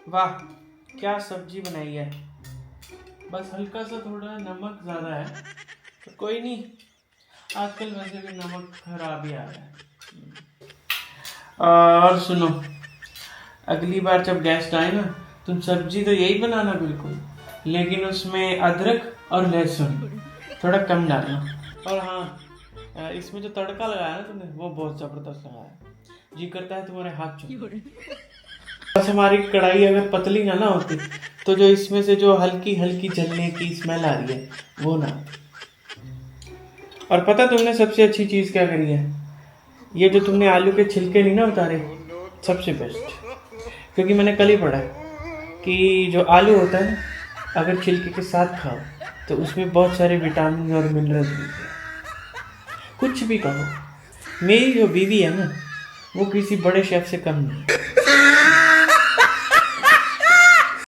वाह, क्या सब्जी बनाई है। बस हल्का सा थोड़ा नमक ज़्यादा है, तो कोई नहीं। आजकल वैसे भी नमक खराब ही आ रहा है। और सुनो, अगली बार जब गेस्ट आए ना, तुम सब्जी तो यही बनाना बिल्कुल, लेकिन उसमें अदरक और लहसुन थोड़ा कम डालना। और हाँ, इसमें जो तड़का लगाया ना तुमने, वो बहुत ज़बरदस्त लगाया। जी करता है तुम्हारे हाथ चूम। बस हमारी कढ़ाई अगर पतली ना होती, तो जो इसमें से जो हल्की हल्की जलने की स्मेल आ रही है, वो ना आती। और पता तुमने सबसे अच्छी चीज़ क्या करी है? ये जो तुमने आलू के छिलके नहीं ना उतारे, सबसे बेस्ट। क्योंकि मैंने कल ही पढ़ा कि जो आलू होता है ना, अगर छिलके के साथ खाओ तो उसमें बहुत सारे विटामिन और मिनरल्स मिलते हैं। कुछ भी कहो, मेरी जो बीवी है ना, वो किसी बड़े शेफ से कम नहीं है।